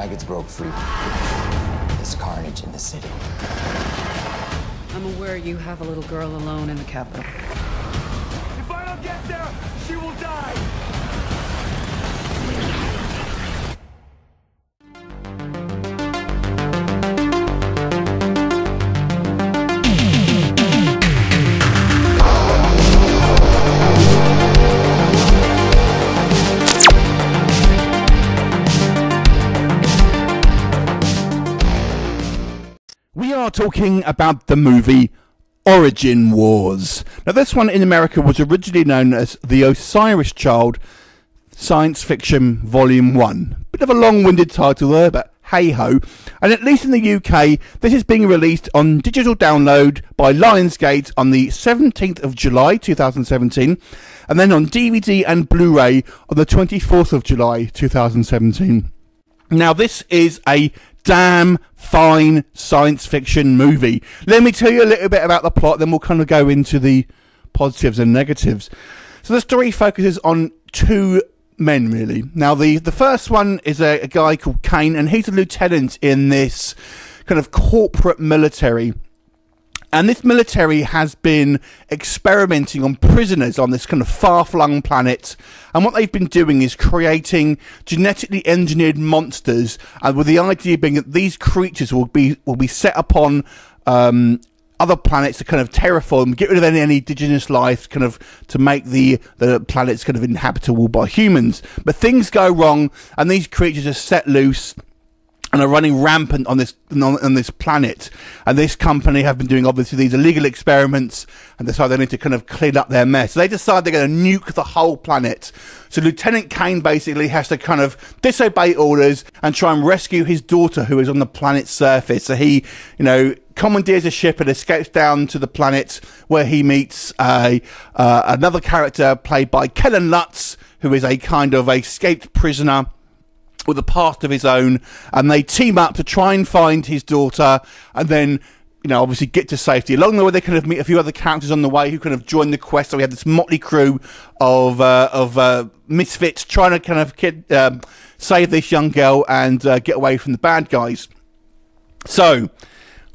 Raggeds broke free. There's carnage in the city. I'm aware you have a little girl alone in the capital. If I don't get there, she will die! We are talking about the movie Origin Wars. Now, this one in America was originally known as The Osiris Child Science Fiction Volume 1. Bit of a long-winded title there, but hey-ho. And at least in the UK, this is being released on digital download by Lionsgate on the 17th of July 2017, and then on DVD and Blu-ray on the 24th of July 2017. Now, this is a damn fine science fiction movie. Let me tell you a little bit about the plot, then we'll kind of go into the positives and negatives. So the story focuses on two men, really. Now, the first one is a guy called Kane, and he's a lieutenant in this kind of corporate military. And this military has been experimenting on prisoners on this kind of far-flung planet. And what they've been doing is creating genetically engineered monsters, and with the idea being that these creatures will be set upon other planets to kind of terraform, get rid of any indigenous life, kind of to make the planets kind of inhabitable by humans. But things go wrong, and these creatures are set loose and are running rampant on this planet. And this company have been doing obviously these illegal experiments and decide they need to kind of clean up their mess. So they decide they're going to nuke the whole planet. So Lieutenant Kane basically has to kind of disobey orders and try and rescue his daughter, who is on the planet's surface. So he, commandeers a ship and escapes down to the planet, where he meets another character played by Kellen Lutz, who is a kind of escaped prisoner with a past of his own, and they team up to try and find his daughter, and then obviously get to safety. Along the way, they kind of meet a few other characters on the way who kind of join the quest. So we have this motley crew of misfits trying to kind of save this young girl and get away from the bad guys. So,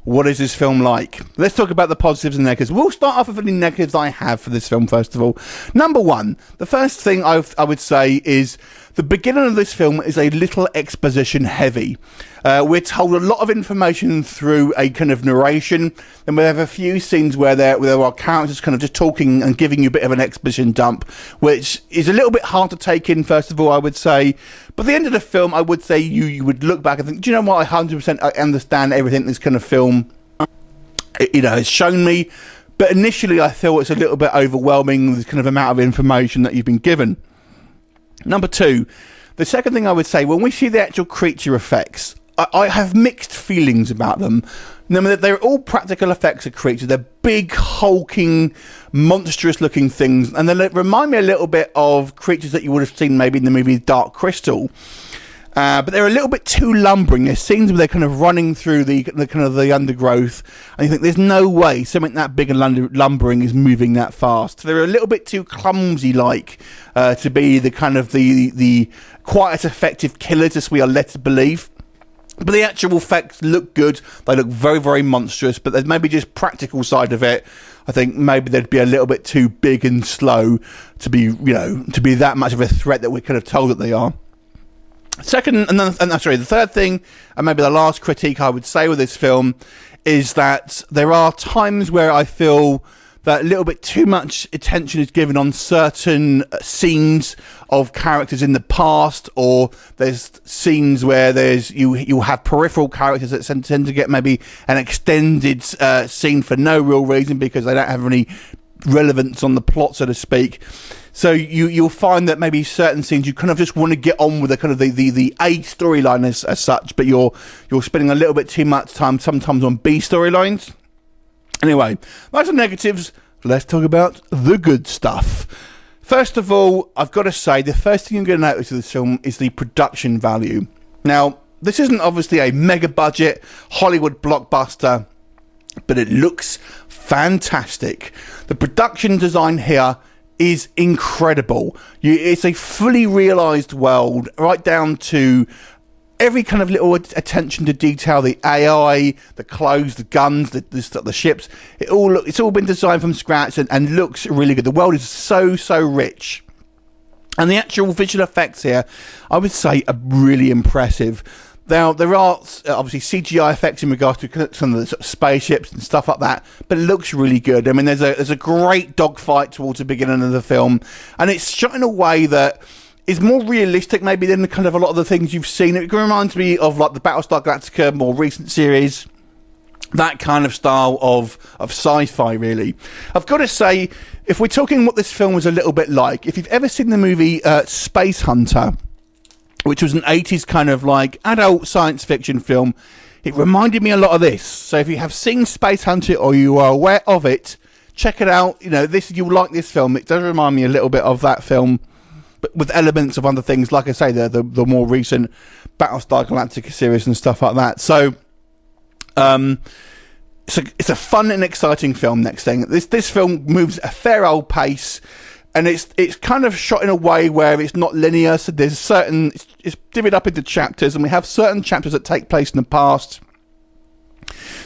what is this film like? Let's talk about the positives and negatives. We'll start off with any negatives I have for this film, first of all. Number one, the first thing I would say is the beginning of this film is a little exposition heavy. We're told a lot of information through a kind of narration, and we have a few scenes where there are characters kind of just talking and giving you a bit of an exposition dump, which is a little bit hard to take in, first of all, I would say. But at the end of the film, I would say you would look back and think, do you know what, I 100% understand everything this kind of film has shown me. But initially, I feel it's a little bit overwhelming, the kind of amount of information that you've been given. Number two, the second thing I would say, when we see the actual creature effects, I have mixed feelings about them. They're all practical effects of creatures. They're big, hulking, monstrous-looking things, and they remind me a little bit of creatures that you would have seen maybe in the movie Dark Crystal. But they're a little bit too lumbering. There's scenes where they're kind of running through the kind of the undergrowth, and you think there's no way something that big and lumbering is moving that fast. They're a little bit too clumsy-like to be the kind of the quite as effective killers as we are led to believe. But the actual effects look good. They look very, very monstrous. But there's maybe just practical side of it. I think maybe they'd be a little bit too big and slow to be, to be that much of a threat that we're kind of told that they are. The third thing, and maybe the last critique I would say with this film, is that there are times where I feel that a little bit too much attention is given on certain scenes of characters in the past, or there's scenes where you'll have peripheral characters that tend to get maybe an extended scene for no real reason because they don't have any relevance on the plot, so to speak. So you'll find that maybe certain scenes you kind of just want to get on with the kind of the A storyline as such, but you're spending a little bit too much time sometimes on B storylines. Anyway, those are negatives. Let's talk about the good stuff. First of all, I've got to say, the first thing you're going to notice of this film is the production value. Now, this isn't obviously a mega budget Hollywood blockbuster, but it looks fantastic. The production design here is incredible. It's a fully realised world, right down to every kind of little attention to detail, the AI, the clothes, the guns, the ships, it's all been designed from scratch and looks really good. The world is so rich. And the actual visual effects here, I would say, are really impressive. Now, there are obviously CGI effects in regards to some of the sort of spaceships and stuff like that, but it looks really good. I mean, there's a great dogfight towards the beginning of the film, and it's shot in a way that is more realistic maybe than kind of a lot of the things you've seen. It reminds me of like the Battlestar Galactica more recent series, that kind of style of sci-fi, really. I've got to say, if we're talking what this film was a little bit like, if you've ever seen the movie Space Hunter, which was an 80s kind of like adult science fiction film, it reminded me a lot of this. So if you have seen Space Hunter or you are aware of it, check it out. You know, you'll like this film. It does remind me a little bit of that film, but with elements of other things, like I say, the more recent Battlestar Galactica series and stuff like that. So it's a fun and exciting film. Next thing, this film moves at a fair old pace, and it's kind of shot in a way where it's not linear. So there's it's divvied up into chapters, and we have certain chapters that take place in the past.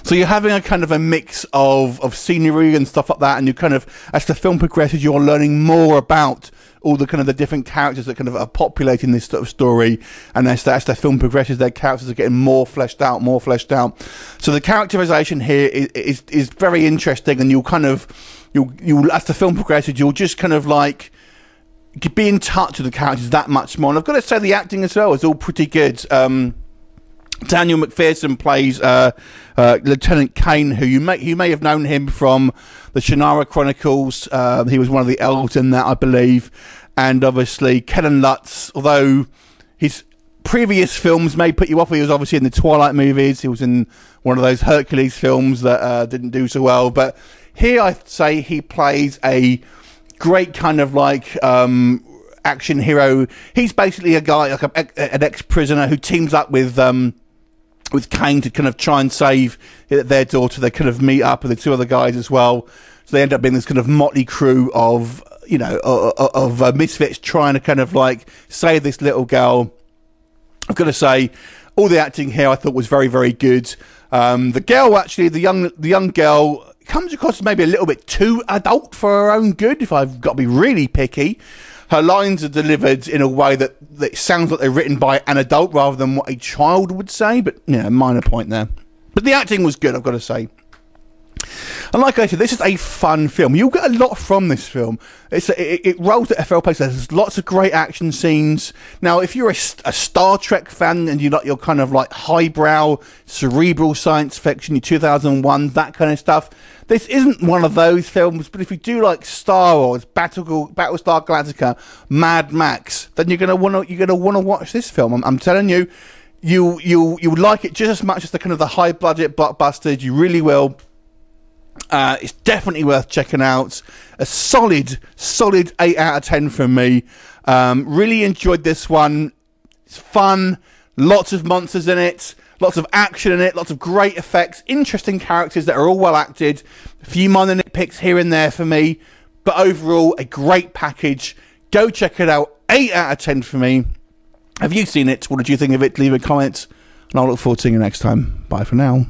So you're having a kind of a mix of scenery and stuff like that, and you kind of, as the film progresses, you're learning more about all the kind of the different characters that kind of are populating this sort of story, and as the film progresses, their characters are getting more fleshed out. So the characterization here is very interesting, and you'll as the film progresses, you'll just kind of like be in touch with the characters that much more. And I've got to say, the acting as well is all pretty good. Daniel McPherson plays Lieutenant Kane, who you may have known him from the Shannara Chronicles. He was one of the elves in that, I believe. And obviously Kellen Lutz, although his previous films may put you off, he was obviously in the Twilight movies. He was in one of those Hercules films that didn't do so well. But here I'd say he plays a great kind of like action hero. He's basically a guy, like an ex-prisoner who teams up with Kane to kind of try and save their daughter. They kind of meet up with the two other guys as well. So they end up being this kind of motley crew of, you know, of misfits trying to kind of like save this little girl. I've got to say, all the acting here I thought was very, very good. The girl, actually, the young girl comes across as maybe a little bit too adult for her own good, if I've got to be really picky. Her lines are delivered in a way that sounds like they're written by an adult rather than what a child would say, but, you know, minor point there. But the acting was good, I've got to say. And like I said, this is a fun film. You'll get a lot from this film. It rolls at a fair pace. There's lots of great action scenes. Now, if you're a Star Trek fan and you like your kind of like highbrow, cerebral science fiction, your 2001, that kind of stuff, this isn't one of those films. But if you do like Star Wars, Battlestar Galactica, Mad Max, then you're gonna want to watch this film. I'm telling you, you'll like it just as much as the kind of the high budget blockbusters. You really will. It's definitely worth checking out. A solid 8 out of 10 from me. Really enjoyed this one. It's fun, lots of monsters in it, lots of action in it, lots of great effects, interesting characters that are all well acted, a few minor nitpicks here and there for me, but overall a great package. Go check it out. 8 out of 10 for me. Have you seen it? What did you think of it? Leave a comment, and I'll look forward to seeing you next time. Bye for now.